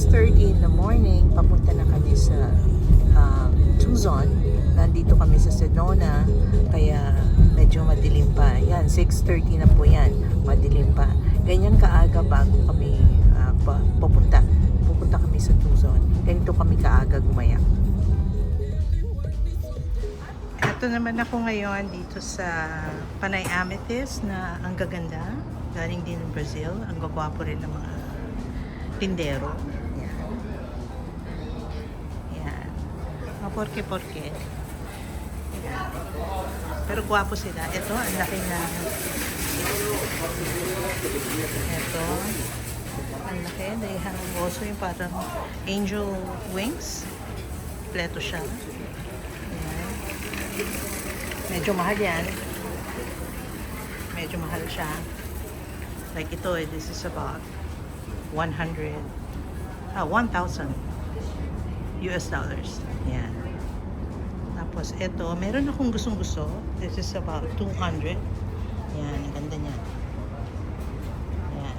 6:30 in the morning, papunta na kami sa Tucson. Nandito kami sa Sedona, kaya medyo madilim pa. Yan, 6:30 na po yan, madilim pa. Ganyan kaaga bago kami pupunta kami sa Tucson. Ganito kami kaaga gumaya. Ito naman ako ngayon dito sa Panay Amethyst na ang gaganda. Galing din ng Brazil. Ang gagwapo rin ng mga tindero. Yan. Yan. Mga porke-porke. Yan. Pero gwapo sila. Ito, ang laki na. Ito. Ang laki. They have also yung parang angel wings. Pleto siya. Yan. Medyo mahal yan. Medyo mahal siya. Like ito, this is about 1,000 US dollars. Yan. Tapos ito, meron akong gustong-gusto. This is about 200. Yan, ang ganda niya. Yan.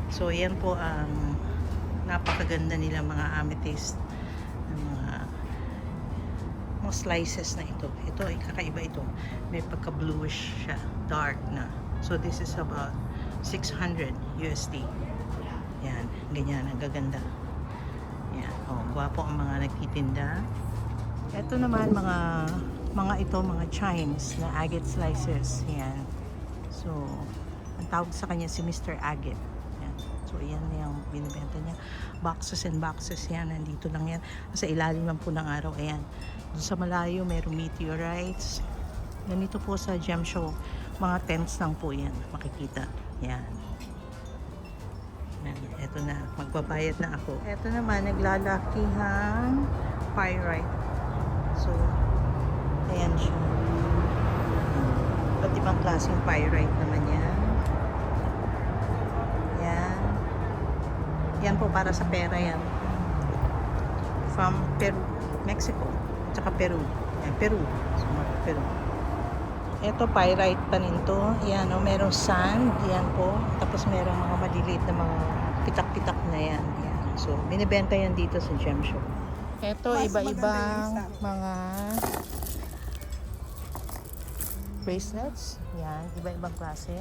So, yan po ang napakaganda nila mga amethyst. Mga slices na ito. Ito ay kakaiba ito. May pagka-bluish siya. Dark na. So, this is about 600 USD. Yan. Ganyan. Ang gaganda. Yan. Oh, gwapo ang mga nagtitinda. Ito naman mga chimes na agate slices. Yan. So, ang tawag sa kanya si Mr. Agate. Yan. So, yan yung binibenta niya. Boxes and boxes yan. Nandito lang yan. Sa ilalim lang po ng araw. Ayan. Doon sa malayo, mayroong meteorites. Ganito po sa gem show. Mga tents lang po yan. Makikita. Yan. Ito na. Magbabayad na ako. Ito naman, naglalakihang pyrite. So, ayan siya. Ba't ibang klaseng pyrite naman yan. Yan. Yan po para sa pera yan. From Peru. Mexico. Tsaka Peru. Yan, Peru. So, Peru. Ito, pyrite pa rin to. Yan, oh, merong sand. Yan po. Tapos merong mga maliliit na mga pitak-pitak na yan. Yan. So, binibenta yan dito sa gem shop. Ito, iba-ibang mga bracelets. Yan, iba-ibang klase.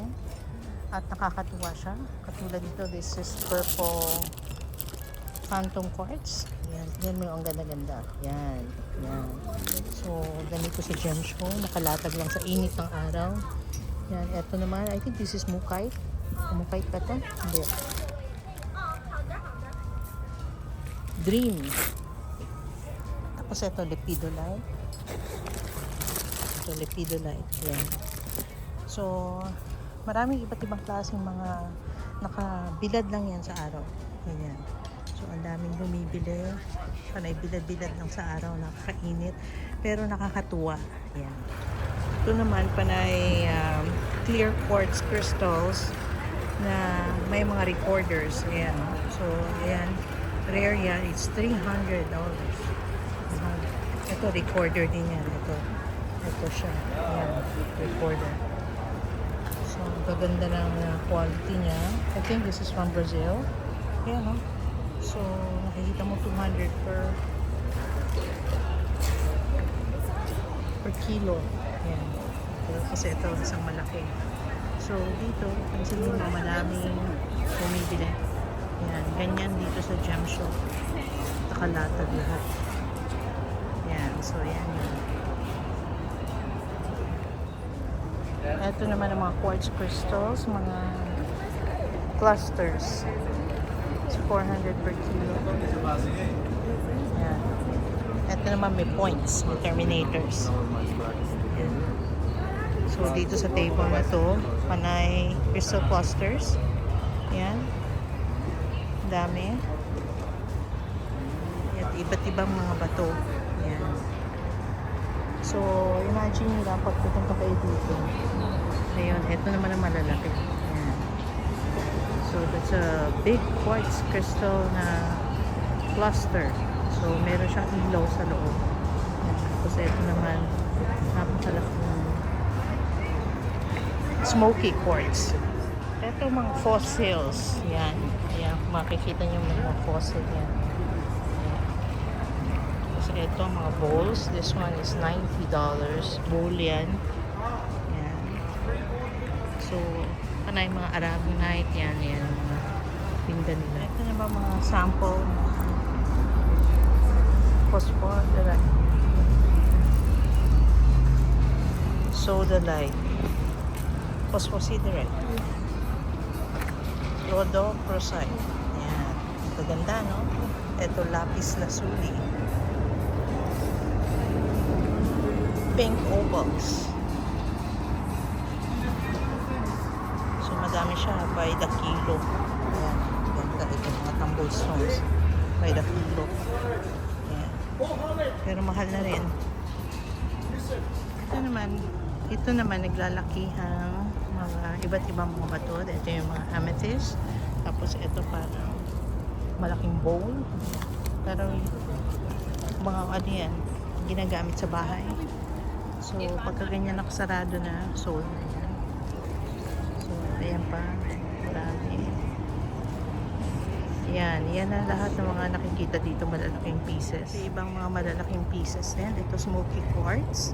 At nakakatuwa siya. Katulad dito, this is purple phantom quartz. Yan, yan mo yung ang ganda-ganda. Yan, yan. So, ganito sa gem show. Nakalatag lang sa init ng araw. Yan, eto naman, I think this is mukite. Mukite ba ito? Hindi. Dream. Tapos ito, lepidolite. Ito, lepidolite. Yan. So, maraming iba't ibang klaseng mga nakabilad lang yan sa araw. Ganyan. So, ang daming bumibili. Panay bilad-bilad lang sa araw. Nakakainit. Pero nakakatuwa. Yan. Ito naman, panay clear quartz crystals na may mga recorders. Ayan. So, ayan. Rare yan. It's $300. Ito, recorder din yan. Ito siya. Ayan. Recorder. So, gaganda ng quality niya. I think this is from Brazil. Ayan, no? So, nakikita mo 200 per kilo. Ayan. Kasi ito, isang malaki. So, dito, pansin mo na maraming bumibili. Ayan. Ganyan dito sa gem shop. Nakalatag lahat. Ayan. So, ayan yun. Ito naman ang mga quartz crystals, mga clusters. It's 400 per kilo. Yan. Ito naman may points, may terminators. Yan. So, dito sa table na to, panay crystal clusters. Yan. Dami. At iba't ibang mga bato. Yan. So, imagine nyo lang pag pupunta kayo dito. Ngayon, ito naman ang malalaki. So, that's a big quartz crystal na cluster. So, meron siyang ilaw sa loob. Tapos, ito naman, napakalaking smoky quartz. Ito mga fossils. Yan. Yan. Makikita nyo may mga fossil yan. Yan. Tapos ito mga bowls. This one is $90. Bowl yan. Yan. So, panay mga Aragonite. Yan. Yan. Mga pinda nila. Ito na ba mga sample? Phosphorite. Soda light. Phosphosiderate. Rhodochrosite. Yan. Maganda, no? Ito, lapis lazuli. Pink opals. So, madami siya by the kilo. Yan. Ganda. Ito, mga tumble stones. By the kilo. Yan. Pero mahal na rin. Ito naman naglalakihang mga iba't ibang mga bato. Ito yung mga amethyst. Tapos ito parang malaking bowl. Pero mga ano yan, ginagamit sa bahay. So pagka ganyan nakasarado na, sold na yan. So ayan pa, marami. Yan ang lahat ng mga nakikita dito, malalaking pieces. Yung ibang mga malalaking pieces yan. Ito smoky quartz.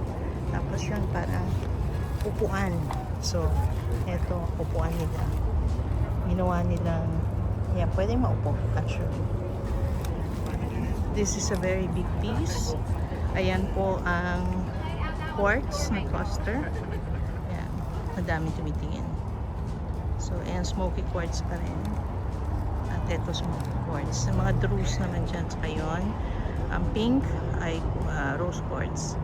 Tapos yun parang upuan. So, eto, upuan nila. Ginawa nilang, yan, pwede maupo, actually. This is a very big piece. Ayan po ang quartz na cluster. Yan, madami tumitingin. So, ayan, smoky quartz pa rin. At eto, smoky quartz. Sa mga druce naman dyan, sa kayon, ang pink ay rose quartz.